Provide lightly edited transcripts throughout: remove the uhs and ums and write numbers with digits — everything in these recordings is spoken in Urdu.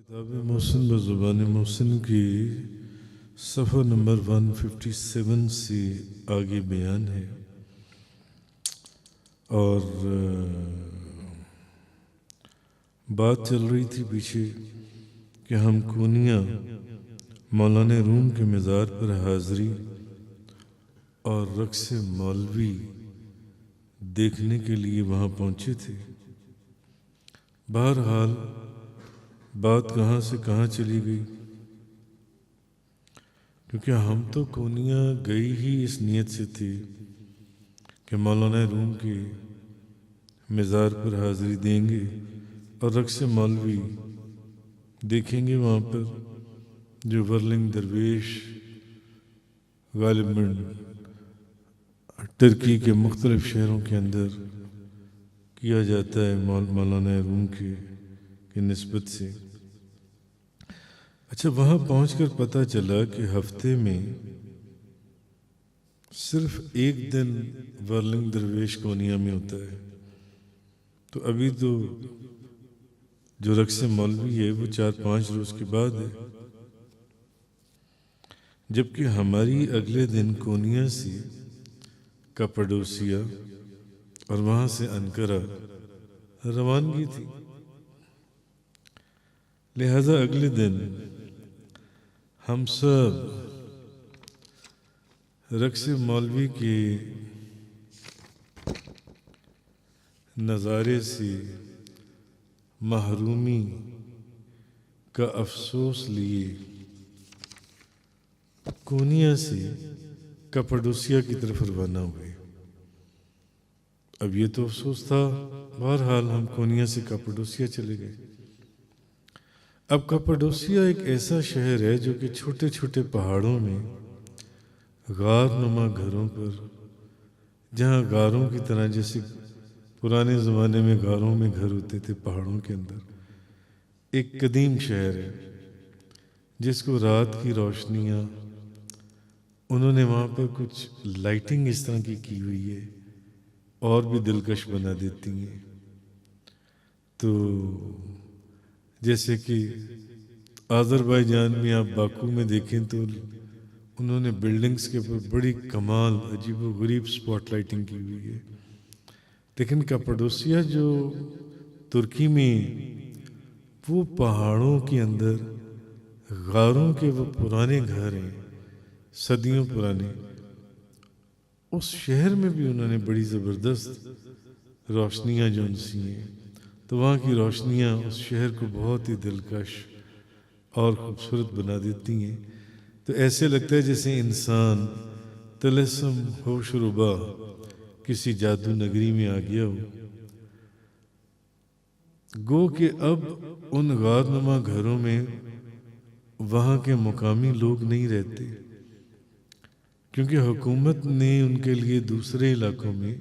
کتاب محسن بزبان محسن کی صفحہ نمبر 157 سے آگے بیان ہے، اور بات چل رہی تھی پیچھے کہ ہم کونیاں مولانا روم کے مزار پر حاضری اور رقص مولوی دیکھنے کے لیے وہاں پہنچے تھے۔ بہرحال بات کہاں سے کہاں چلی گئی، کیونکہ ہم تو کونیاں گئی ہی اس نیت سے تھی کہ مولانا روم کے مزار پر حاضری دیں گے اور رقص مولوی دیکھیں گے وہاں پر، جو ورلنگ درویش غالباً ترکی کے مختلف شہروں کے اندر کیا جاتا ہے مولانا روم کی نسبت سے۔ اچھا، وہاں پہنچ کر پتہ چلا کہ ہفتے میں صرف ایک دن ورلنگ درویش کونیا میں ہوتا ہے، تو ابھی تو جو رقص مولوی ہے وہ 4-5 روز کے بعد ہے، جبکہ ہماری اگلے دن کونیا سے کپڈوسیا اور وہاں سے انقرہ روانگی تھی۔ لہذا اگلے دن ہم سب رقص مولوی کے نظارے سے محرومی کا افسوس لیے کونیا سے کپڈوسیا کی طرف روانہ ہوئے۔ اب یہ تو افسوس تھا، بہرحال ہم کونیا سے کپڈوسیا چلے گئے۔ اب کپڈوسیا ایک ایسا شہر ہے جو کہ چھوٹے چھوٹے پہاڑوں میں غار نما گھروں پر، جہاں غاروں کی طرح، جیسے پرانے زمانے میں غاروں میں گھر ہوتے تھے پہاڑوں کے اندر، ایک قدیم شہر ہے جس کو رات کی روشنیاں، انہوں نے وہاں پر کچھ لائٹنگ اس طرح کی ہوئی ہے اور بھی دلکش بنا دیتی ہیں۔ تو جیسے کہ آذربائیجان میں آپ باکو میں دیکھیں تو انہوں نے بلڈنگز کے اوپر بڑی کمال عجیب و غریب سپاٹ لائٹنگ کی ہوئی ہے، لیکن کپڈوسیا جو ترکی میں، وہ پہاڑوں کے اندر غاروں کے وہ پرانے گھر ہیں، صدیوں پرانے۔ اس شہر میں بھی انہوں نے بڑی زبردست روشنیاں جو سی ہیں، تو وہاں کی روشنیاں اس شہر کو بہت ہی دلکش اور خوبصورت بنا دیتی ہیں۔ تو ایسے لگتا ہے جیسے انسان طلسم ہوش ربا کسی جادو نگری میں آ گیا ہو۔ گو کہ اب ان غار نما گھروں میں وہاں کے مقامی لوگ نہیں رہتے، کیونکہ حکومت نے ان کے لیے دوسرے علاقوں میں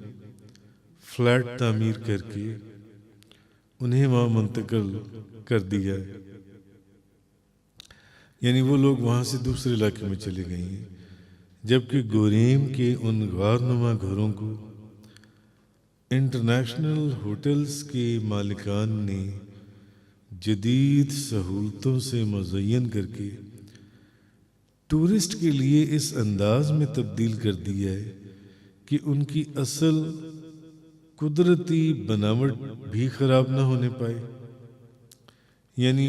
فلیٹ تعمیر کر کے انہیں وہاں منتقل کر دیا ہے، یعنی وہ لوگ وہاں سے دوسرے علاقے میں چلے گئے ہیں، جبکہ گوریم کے ان غار نما گھروں کو انٹرنیشنل ہوٹلز کے مالکان نے جدید سہولتوں سے مزین کر کے ٹورسٹ کے لیے اس انداز میں تبدیل کر دیا ہے کہ ان کی اصل قدرتی بناوٹ بھی خراب نہ ہونے پائے۔ یعنی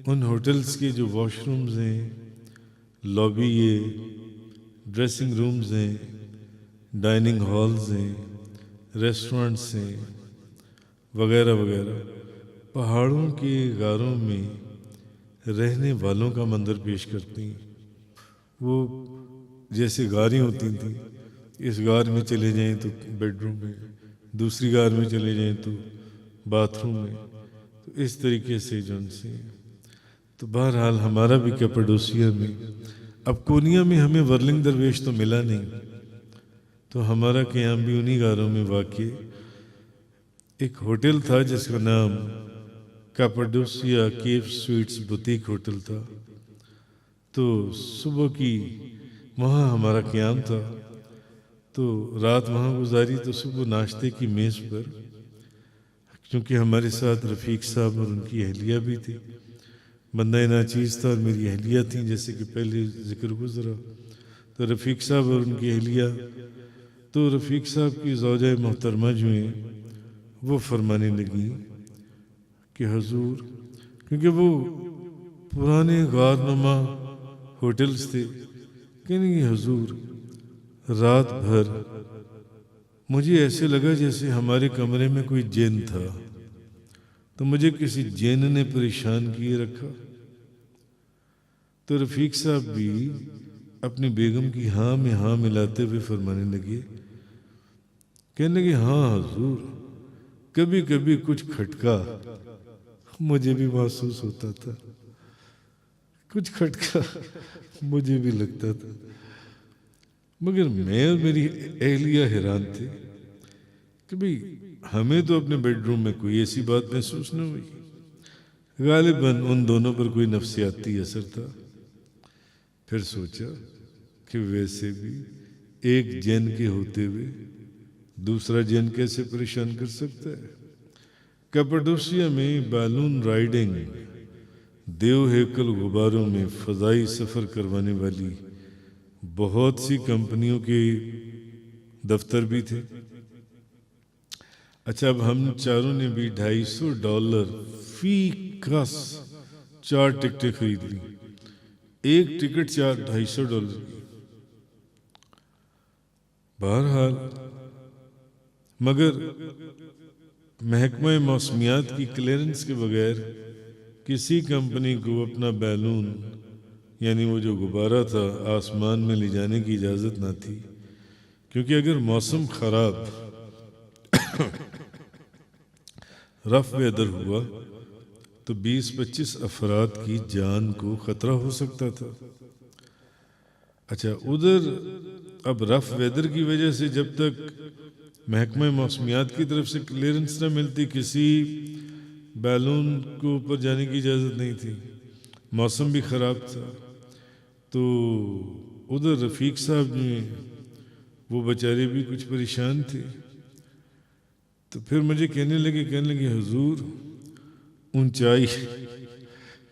ان ہوٹلز کے جو واش رومز ہیں، لابی ہے، ڈریسنگ رومز ہیں، ڈائننگ ہالز ہیں، ریسٹورنٹس ہیں، وغیرہ وغیرہ، پہاڑوں کے غاروں میں رہنے والوں کا منظر پیش کرتے ہیں۔ وہ جیسے غاریں ہوتی تھیں، اس غار میں چلے جائیں تو بیڈ روم میں، دوسری غار میں چلے جائیں تو باتھ روم میں، تو اس طریقے سے جو ان سے۔ تو بہرحال ہمارا بھی کپڈوسیا میں، اب کونیا میں ہمیں ورلنگ درویش تو ملا نہیں، تو ہمارا قیام بھی انہی غاروں میں واقع ایک ہوٹل تھا جس کا نام کپڈوسیا کیو سویٹس بوتیک ہوٹل تھا۔ تو صبح کی وہاں ہمارا قیام تھا، تو رات وہاں گزاری، تو صبح ناشتے کی میز پر کیونکہ ہمارے ساتھ رفیق صاحب اور ان کی اہلیہ بھی تھی، بندہ ناچیز تھا اور میری اہلیہ تھیں، جیسے کہ پہلے ذکر گزرا. تو رفیق صاحب اور ان کی اہلیہ، تو رفیق صاحب کی زوجہ محترمہ جو ہیں وہ فرمانے لگیں کہ حضور، کیونکہ وہ پرانے غار نما ہوٹلز تھے، کہنے کہ حضور رات بھر مجھے ایسے لگا جیسے ہمارے کمرے میں کوئی جن تھا، تو مجھے کسی جن نے پریشان کیے رکھا. تو رفیق صاحب بھی اپنی بیگم کی ہاں میں ہاں ملاتے ہوئے فرمانے لگے، کہنے لگے ہاں حضور، کبھی کبھی کچھ کھٹکا مجھے بھی محسوس ہوتا تھا، کچھ کھٹکا مجھے بھی لگتا تھا، مگر میں اور میری اہلیہ حیران تھے کہ بھئی ہمیں تو اپنے بیڈ روم میں کوئی ایسی بات محسوس نہ ہوئی. غالباً ان دونوں پر کوئی نفسیاتی اثر تھا. پھر سوچا کہ ویسے بھی ایک جن کے ہوتے ہوئے دوسرا جن کیسے پریشان کر سکتا ہے. کپڈوسیا میں بیلون رائڈنگ، دیو ہیکل غباروں میں فضائی سفر کروانے والی بہت سی کمپنیوں کے دفتر بھی تھے. اچھا، اب ہم چاروں نے بھی $250 فی کس 4 ٹکٹیں خرید لی. ایک ٹکٹ $250 کی. بہرحال مگر محکمہ موسمیات کی کلیئرنس کے بغیر کسی کمپنی کو اپنا بیلون، یعنی وہ جو غبارہ تھا، آسمان میں لے جانے کی اجازت نہ تھی، کیونکہ اگر موسم خراب رف ویدر ہوا تو 20-25 افراد کی جان کو خطرہ ہو سکتا تھا. اچھا، ادھر اب رف ویدر کی وجہ سے جب تک محکمہ موسمیات کی طرف سے کلیئرنس نہ ملتی، کسی بیلون کو اوپر جانے کی اجازت نہیں تھی. موسم بھی خراب تھا. تو ادھر رفیق صاحب جو ہیں وہ بیچارے بھی کچھ پریشان تھے. تو پھر مجھے کہنے لگے حضور اونچائی،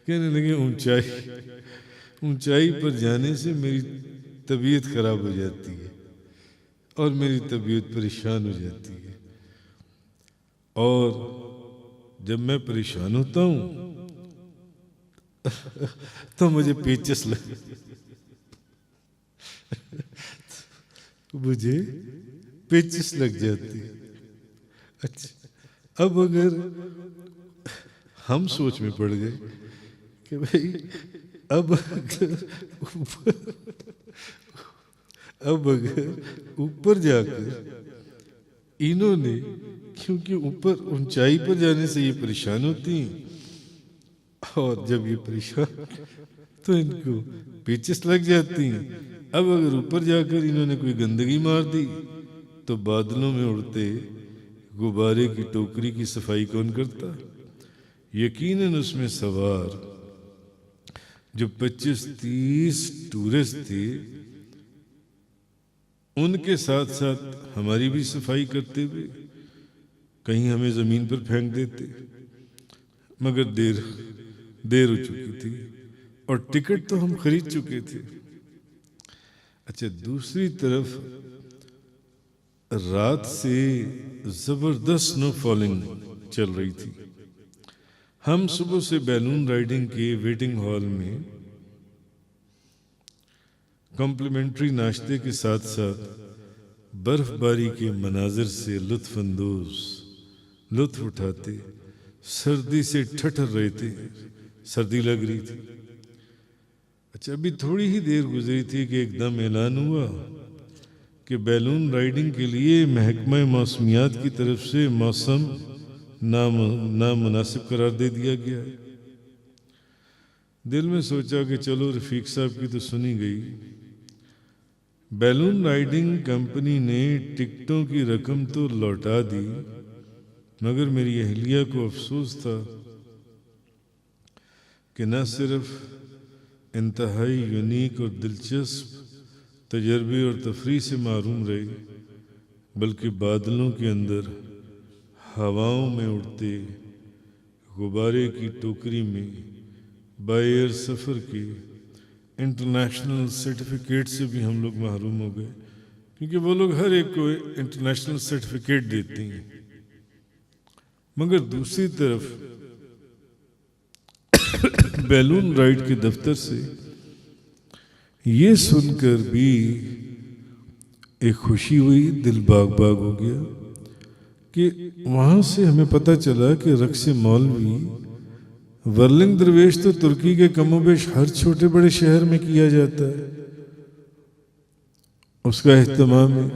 کہنے لگے اونچائی پر جانے سے میری طبیعت خراب ہو جاتی ہے اور میری طبیعت پریشان ہو جاتی ہے، اور جب میں پریشان ہوتا ہوں تو مجھے پیچس لگ جاتی ہے. اچھا، اب اگر ہم سوچ میں پڑ گئے کہ بھئی اب اگر اوپر جا کر انہوں نے، کیونکہ اوپر اونچائی پر جانے سے یہ پریشان ہوتی ہیں، اور جب یہ پریشان تو ان کو پیچس لگ جاتی ہیں. اب اگر اوپر جا کر انہوں نے کوئی گندگی مار دی تو بادلوں میں اڑتے غبارے کی ٹوکری کی صفائی کون کرتا؟ یقیناً اس میں سوار جو 25-30 ٹورسٹ تھے ان کے ساتھ ساتھ ہماری بھی صفائی کرتے ہوئے کہیں ہمیں زمین پر پھینک دیتے. مگر دیر ہو چکی تھی اور ٹکٹ تو ہم خرید چکے تھے. اچھا، دوسری طرف رات سے زبردست سنو فالنگ چل رہی تھی. ہم صبح سے بیلون رائڈنگ کے ویٹنگ ہال میں کمپلیمنٹری ناشتے کے ساتھ ساتھ برف باری کے مناظر سے لطف اٹھاتے سردی سے ٹھٹر رہے تھے. سردی لگ رہی تھی. اچھا، ابھی تھوڑی ہی دیر گزری تھی کہ ایک دم اعلان ہوا کہ بیلون رائڈنگ کے لیے محکمہ موسمیات کی طرف سے موسم نامناسب قرار دے دیا گیا ہے. دل میں سوچا کہ چلو رفیق صاحب کی تو سنی گئی. بیلون رائڈنگ کمپنی نے ٹکٹوں کی رقم تو لوٹا دی، مگر میری اہلیہ کو افسوس تھا کہ نہ صرف انتہائی یونیک اور دلچسپ تجربے اور تفریح سے محروم رہی، بلکہ بادلوں کے اندر ہواؤں میں اڑتے غبارے کی ٹوکری میں باہر سفر کی انٹرنیشنل سرٹیفکیٹ سے بھی ہم لوگ محروم ہو گئے، کیونکہ وہ لوگ ہر ایک کو انٹرنیشنل سرٹیفکیٹ دیتے ہیں، مگر دوسری طرف بیلون رائڈ کے دفتر سے یہ سن کر بھی ایک خوشی ہوئی، دل باغ باغ ہو گیا کہ وہاں سے ہمیں پتہ چلا کہ رقص مولوی ورلنگ درویش تو ترکی کے کم و بیش ہر چھوٹے بڑے شہر میں کیا جاتا ہے، اس کا اہتمام ہے،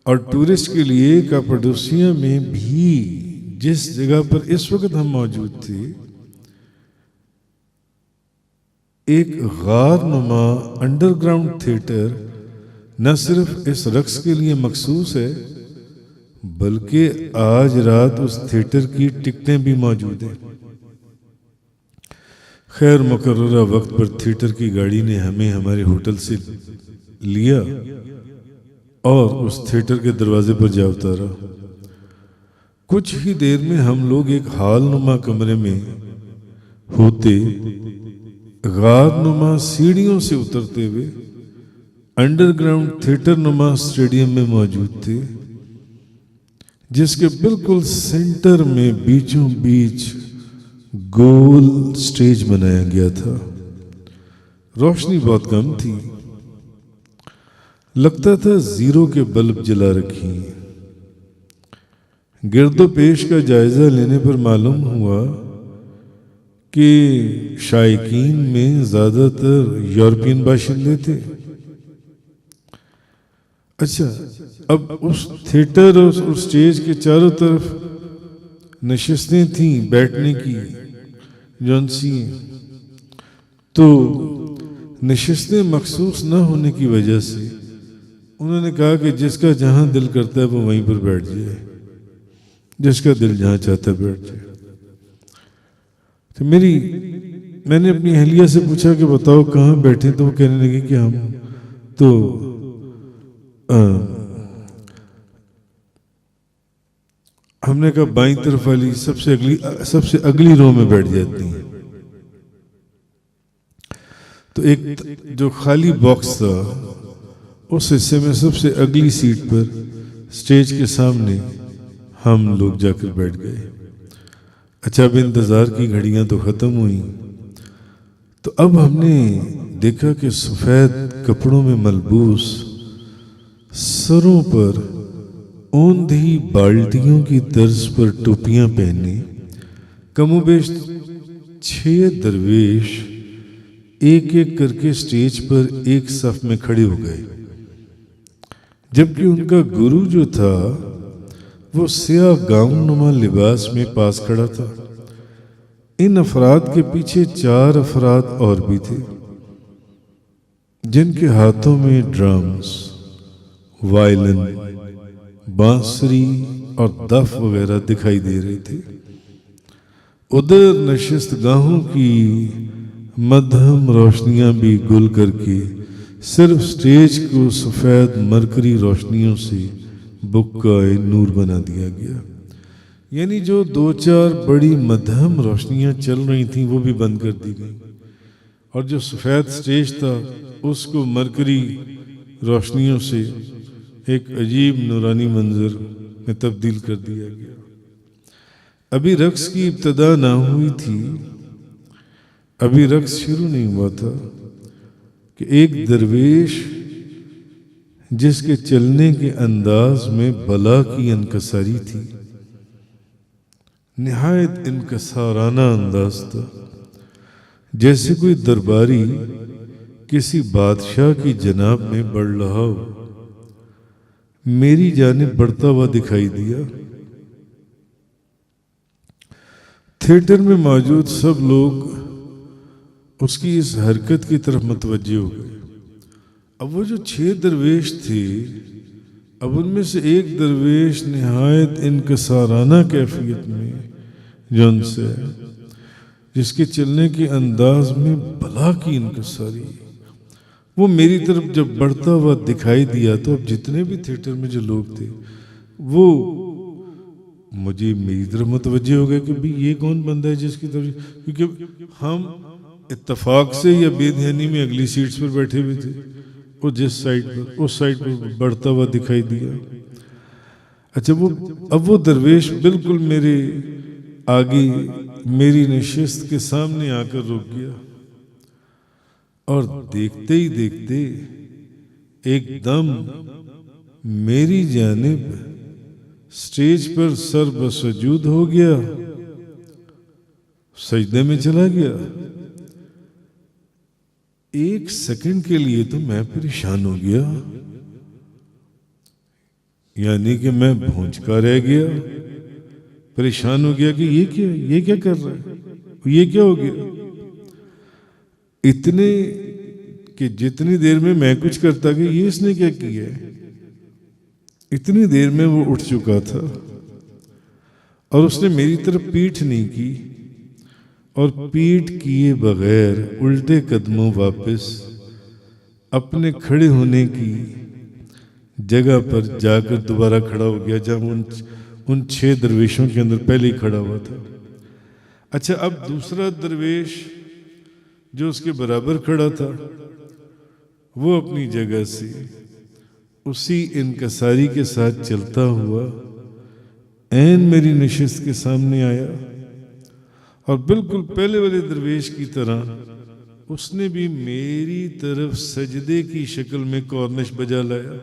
اور ٹورسٹ کے لیے کاپاڈوسیا میں بھی جس جگہ پر اس وقت ہم موجود تھے ایک غار نما انڈر گراؤنڈ تھیٹر نہ صرف اس رقص کے لیے مخصوص ہے بلکہ آج رات اس تھیٹر کی ٹکٹیں بھی موجود ہیں۔ خیر مقررہ وقت پر تھیٹر کی گاڑی نے ہمیں ہمارے ہوٹل سے لیا اور اس تھیٹر کے دروازے پر جا اتارا۔ کچھ ہی دیر میں ہم لوگ ایک ہال نما کمرے میں ہوتے غار نما سیڑھیوں سے اترتے ہوئے انڈر گراؤنڈ تھیٹر نما اسٹیڈیم میں موجود تھے، جس کے بالکل سینٹر میں بیچوں بیچ گول سٹیج بنایا گیا تھا۔ روشنی بہت کم تھی، لگتا تھا زیرو کے بلب جلا رکھی ہیں۔ گرد و پیش کا جائزہ لینے پر معلوم ہوا کہ شائقین میں زیادہ تر یورپین باشندے تھے۔ اچھا، اب اس تھیٹر اور اس سٹیج کے چاروں طرف نشستیں تھیں بیٹھنے کی جونسی، تو نشستیں مخصوص نہ ہونے کی وجہ سے انہوں نے کہا کہ جس کا جہاں دل کرتا ہے وہ وہیں پر بیٹھ جائے، جس کا دل جہاں چاہتا ہے بیٹھ جائے۔ تو میں نے اپنی اہلیہ سے پوچھا کہ بتاؤ کہاں بیٹھے، تو وہ کہنے لگے کہ ہم تو ہم نے کہا بائیں طرف والی سب سے اگلی رو میں بیٹھ جاتی ہیں۔ تو ایک جو خالی باکس تھا اس حصے میں سب سے اگلی سیٹ پر سٹیج کے سامنے ہم لوگ جا کر بیٹھ گئے۔ اچھا، اب انتظار کی گھڑیاں تو ختم ہوئیں، تو اب ہم نے دیکھا کہ سفید کپڑوں میں ملبوس، سروں پر اوندھی بالٹیوں کی طرز پر ٹوپیاں پہنے کم و بیش 6 درویش ایک ایک کر کے سٹیج پر ایک صف میں کھڑے ہو گئے، جبکہ ان کا گرو جو تھا وہ سیاہ گاؤن نما لباس میں پاس کھڑا تھا۔ ان افراد کے پیچھے 4 افراد اور بھی تھے جن کے ہاتھوں میں ڈرمز، وائلن، بانسری اور دف وغیرہ دکھائی دے رہے تھے۔ ادھر نشست گاہوں کی مدھم روشنیاں بھی گل کر کے صرف سٹیج کو سفید مرکری روشنیوں سے بکائے نور بنا دیا گیا، یعنی جو 2-4 بڑی مدھم روشنیاں چل رہی تھیں وہ بھی بند کر دی گئیں، اور جو سفید سٹیج تھا اس کو مرکری روشنیوں سے ایک عجیب نورانی منظر میں تبدیل کر دیا گیا۔ ابھی رقص کی ابتدا نہ ہوئی تھی، ابھی رقص شروع نہیں ہوا تھا کہ ایک درویش جس کے چلنے کے انداز میں بلا کی انکساری تھی، نہایت انکسارانہ انداز تھا، جیسے کوئی درباری کسی بادشاہ کی جناب میں بڑھ رہا ہو، میری جانب بڑھتا ہوا دکھائی دیا۔ تھیٹر میں موجود سب لوگ اس کی اس حرکت کی طرف متوجہ ہو گئے۔ اب وہ جو 6 درویش تھے، اب ان میں سے ایک درویش نہایت انکسارانہ کیفیت میں جون سے جس کے چلنے کے انداز میں بلا کی انکساری، وہ میری طرف جب بڑھتا ہوا دکھائی دیا تو اب جتنے بھی تھیٹر میں جو لوگ تھے وہ مجھے میری طرف متوجہ ہو گیا کہ بھی یہ کون بندہ ہے جس کی طرف، کیونکہ ہم اتفاق سے یا بے دھیانی میں اگلی سیٹس پر بیٹھے ہوئے تھے، وہ جس سائڈ پر اس سائڈ پر بڑھتا ہوا دکھائی دیا۔ اچھا اب وہ درویش بالکل میرے آگے میری نشست کے سامنے آ کر رک گیا، اور دیکھتے ہی دیکھتے ایک دم میری جانب سٹیج پر سر بسجود ہو گیا، سجدے میں چلا گیا۔ ایک سیکنڈ کے لیے تو میں پریشان ہو گیا، یعنی کہ میں بھونچکا رہ گیا، پریشان ہو گیا کہ یہ کیا کر رہا ہے، یہ کیا ہو گیا۔ اتنے کہ جتنی دیر میں میں کچھ کرتا کہ یہ اس نے کیا کیا ہے، اتنی دیر میں وہ اٹھ چکا تھا، اور اس نے میری طرف پیٹھ نہیں کی، اور پیٹھ کیے بغیر الٹے قدموں واپس اپنے کھڑے ہونے کی جگہ پر جا کر دوبارہ کھڑا ہو گیا، جہاں ان 6 درویشوں کے اندر پہلے ہی کھڑا ہوا تھا۔ اچھا، اب دوسرا درویش جو اس کے برابر کھڑا تھا، وہ اپنی جگہ سے اسی انکساری کے ساتھ چلتا ہوا عین میری نشست کے سامنے آیا، اور بالکل پہلے والے درویش کی طرح اس نے بھی میری طرف سجدے کی شکل میں کورنش بجا لایا،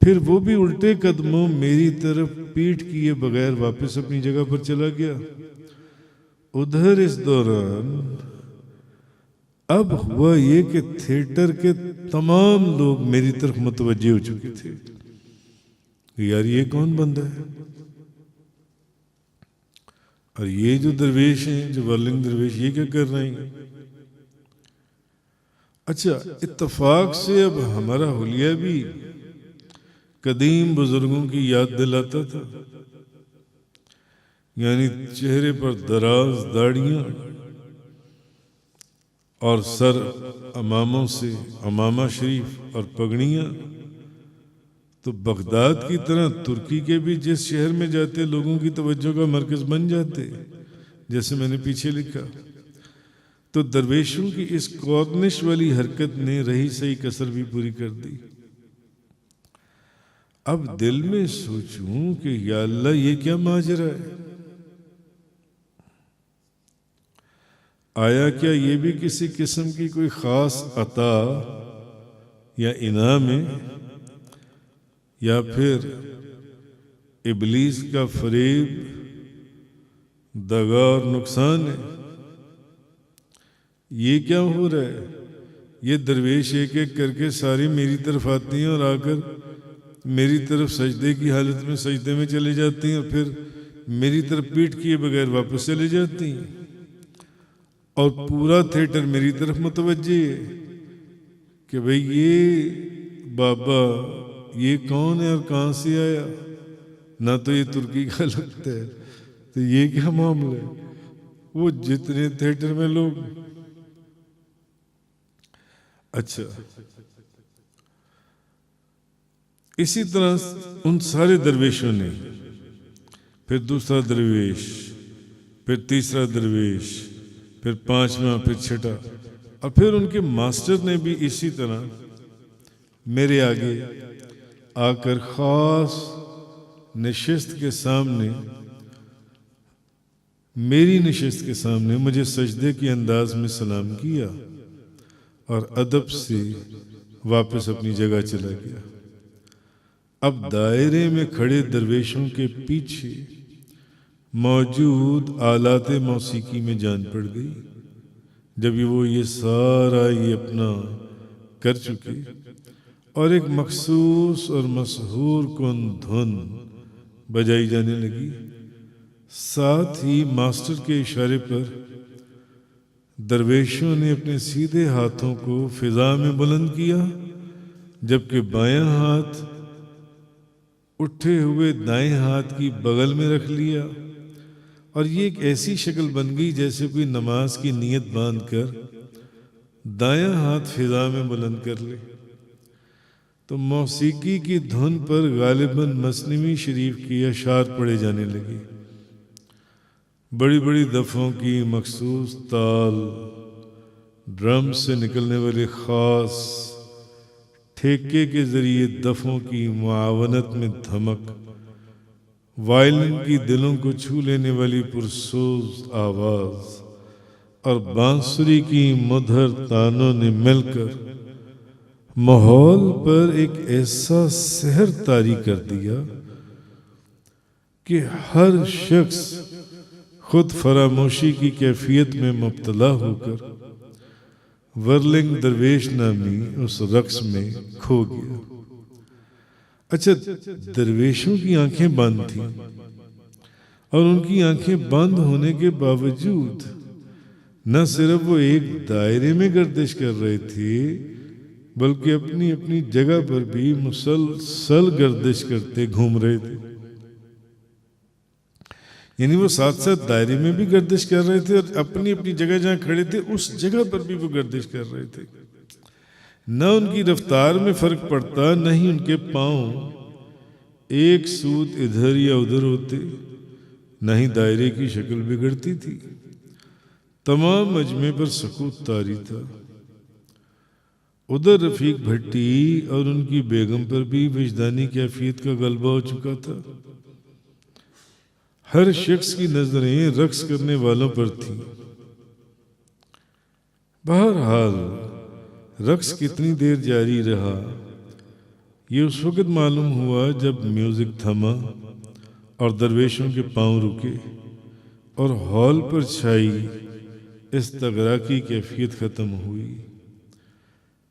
پھر وہ بھی الٹے قدموں میری طرف پیٹھ کیے بغیر واپس اپنی جگہ پر چلا گیا۔ ادھر اس دوران اب ہوا یہ کہ تھیٹر کے تمام لوگ میری طرف متوجہ ہو چکے تھے کہ یار یہ کون بندہ ہے، اور یہ جو درویش ہیں، جو ورلنگ درویش، یہ کیا کر رہے ہیں۔ اچھا، اتفاق سے اب ہمارا حلیہ بھی قدیم بزرگوں کی یاد دلاتا تھا، یعنی چہرے پر دراز داڑیاں اور سر اماموں سے امامہ شریف اور پگڑیاں، تو بغداد کی طرح ترکی کے بھی جس شہر میں جاتے لوگوں کی توجہ کا مرکز بن جاتے، جیسے میں نے پیچھے لکھا۔ تو درویشوں کی اس کورنش والی حرکت نے رہی صحیح کسر بھی پوری کر دی۔ اب دل میں سوچوں کہ یا اللہ یہ کیا ماجرا ہے، آیا کیا یہ بھی کسی قسم کی کوئی خاص عطا یا انعام ہے، یا پھر ابلیس کا فریب، دغا اور نقصان ہے، یہ کیا ہو رہا ہے۔ یہ درویش ایک ایک کر کے ساری میری طرف آتی ہیں اور آ کر میری طرف سجدے کی حالت میں سجدے میں چلے جاتی ہیں، اور پھر میری طرف پیٹھ کیے بغیر واپس چلے جاتی ہیں، اور پورا تھیٹر میری طرف متوجہ ہے کہ بھئی یہ بابا یہ کون ہے اور کہاں سے آیا، نہ تو یہ ترکی کا لگتا ہے، تو یہ کیا معاملہ ہے۔ وہ جتنے تھیٹر میں لوگ، اچھا اسی طرح ان سارے درویشوں نے، پھر دوسرا درویش، پھر تیسرا درویش، پھر پانچواں، پھر چھٹا، اور پھر ان کے ماسٹر نے بھی اسی طرح میرے آگے آ کر خاص نشست کے سامنے، میری نشست کے سامنے مجھے سجدے کے انداز میں سلام کیا اور ادب سے واپس اپنی جگہ چلا گیا۔ اب دائرے میں کھڑے درویشوں کے پیچھے موجود آلات موسیقی میں جان پڑ گئی، جب وہ یہ سارا یہ اپنا کر چکے، اور ایک مخصوص اور مسحور کن دھن بجائی جانے لگی۔ ساتھ ہی ماسٹر کے اشارے پر درویشوں نے اپنے سیدھے ہاتھوں کو فضا میں بلند کیا، جبکہ بایاں ہاتھ اٹھے ہوئے دائیں ہاتھ کی بغل میں رکھ لیا، اور یہ ایک ایسی شکل بن گئی جیسے کوئی نماز کی نیت باندھ کر دایاں ہاتھ فضا میں بلند کر لے۔ تو موسیقی کی دھن پر غالباً مثنوی شریف کی اشعار پڑھے جانے لگے. بڑی بڑی دفوں کی مخصوص تال، ڈرم سے نکلنے والے خاص ٹھیکے کے ذریعے دفوں کی معاونت میں دھمک، وائلن کی دلوں کو چھو لینے والی پرسوز آواز اور بانسری کی مدھر تانوں نے مل کر ماحول پر ایک ایسا سحر طاری کر دیا کہ ہر شخص خود فراموشی کی کیفیت میں مبتلا ہو کر ورلنگ درویش نامی اس رقص میں کھو گیا. اچھا، درویشوں کی آنکھیں بند تھیں اور ان کی آنکھیں بند ہونے کے باوجود نہ صرف وہ ایک دائرے میں گردش کر رہے تھے بلکہ اپنی اپنی جگہ پر بھی مسلسل گردش کرتے گھوم رہے تھے. یعنی وہ ساتھ ساتھ دائرے میں بھی گردش کر رہے تھے اور اپنی اپنی جگہ جہاں کھڑے تھے اس جگہ پر بھی وہ گردش کر رہے تھے. نہ ان کی رفتار میں فرق پڑتا، نہ ہی ان کے پاؤں ایک سوت ادھر یا ادھر ہوتے، نہ ہی دائرے کی شکل بگڑتی تھی. تمام مجمع پر سکوت طاری تھا. ادھر رفیق بھٹی اور ان کی بیگم پر بھی وجدانی کیفیت کا غلبہ ہو چکا تھا. ہر شخص کی نظریں رقص کرنے والوں پر تھیں. بہرحال رقص کتنی دیر جاری رہا یہ اس وقت معلوم ہوا جب میوزک تھما اور درویشوں کے پاؤں رکے اور ہال پر چھائی استغرا کی کیفیت ختم ہوئی.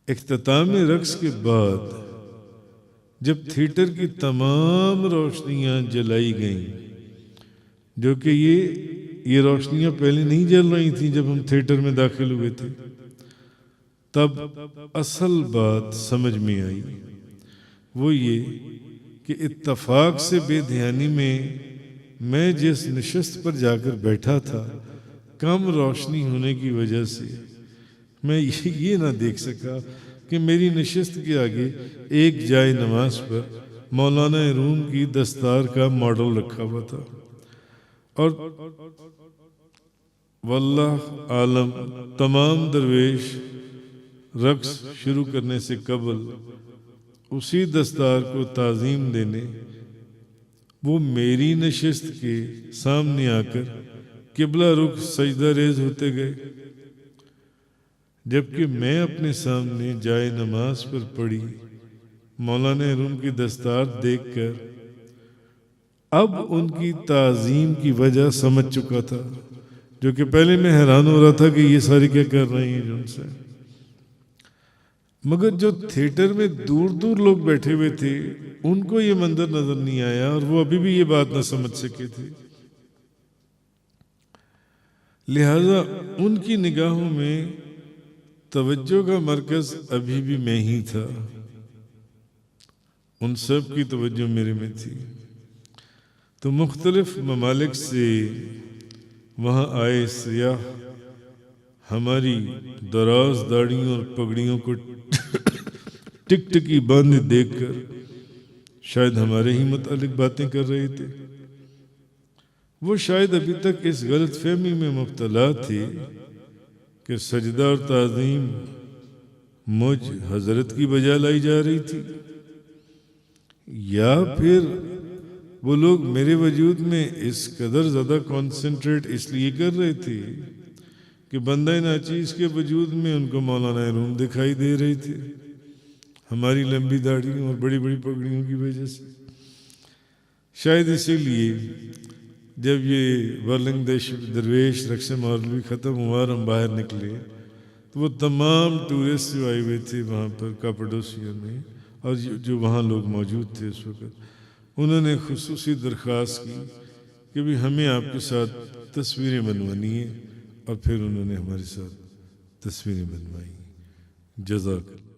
اختتام رقص کے بعد جب تھیٹر کی تمام روشنیاں جلائی گئیں، جو کہ یہ روشنیاں پہلے نہیں جل رہی تھیں جب ہم تھیٹر میں داخل ہوئے تھے، تب اصل بات سمجھ میں آئی. وہ یہ کہ اتفاق سے بے دھیانی میں جس نشست پر جا کر بیٹھا تھا، کم روشنی ہونے کی وجہ سے میں یہ نہ دیکھ سکا کہ میری نشست کے آگے ایک جائے نماز پر مولانا روم کی دستار کا ماڈل رکھا ہوا تھا. اور واللہ عالم تمام درویش رقص شروع کرنے سے قبل اسی دستار کو تعظیم دینے وہ میری نشست کے سامنے آ کر قبلہ رخ سجدہ ریز ہوتے گئے، جبکہ میں اپنے سامنے جائے نماز پر پڑی مولانا روم کی دستار دیکھ کر اب ان کی تعظیم کی وجہ سمجھ چکا تھا، جو کہ پہلے میں حیران ہو رہا تھا کہ یہ سارے کیا کر رہے ہیں جن سے. مگر جو تھیٹر میں دور دور لوگ بیٹھے ہوئے تھے ان کو یہ منظر نظر نہیں آیا اور وہ ابھی بھی یہ بات نہ سمجھ سکے تھے. لہذا ان کی نگاہوں میں توجہ کا مرکز ابھی بھی میں ہی تھا. ان سب کی توجہ میرے میں تھی. تو مختلف ممالک سے وہاں آئے سیاح ہماری دراز داڑیوں اور پگڑیوں کو ٹک ٹکی باندھے دیکھ کر شاید ہمارے ہی متعلق باتیں کر رہے تھے. وہ شاید ابھی تک اس غلط فہمی میں مبتلا تھے کہ سجدہ اور تعظیم مجھ حضرت کی بجا لائی جا رہی تھی، یا پھر وہ لوگ میرے وجود میں اس قدر زیادہ کانسنٹریٹ اس لیے کر رہے تھے کہ بندہ ناچیز کے وجود میں ان کو مولانا روم دکھائی دے رہے تھے ہماری لمبی داڑھیوں اور بڑی بڑی پگڑیوں کی وجہ سے. شاید اسی لیے جب یہ ورلنگ درویش رقص مولوی ختم ہوا اور ہم باہر نکلے تو وہ تمام ٹورسٹ جو آئے ہوئے تھے وہاں پر کاپاڈوسیا میں اور جو وہاں لوگ موجود تھے اس وقت، انہوں نے خصوصی درخواست کی کہ بھی ہمیں آپ کے ساتھ تصویریں بنوانی ہیں، اور پھر انہوں نے ہمارے ساتھ تصویریں بنوائی. جزاک اللہ.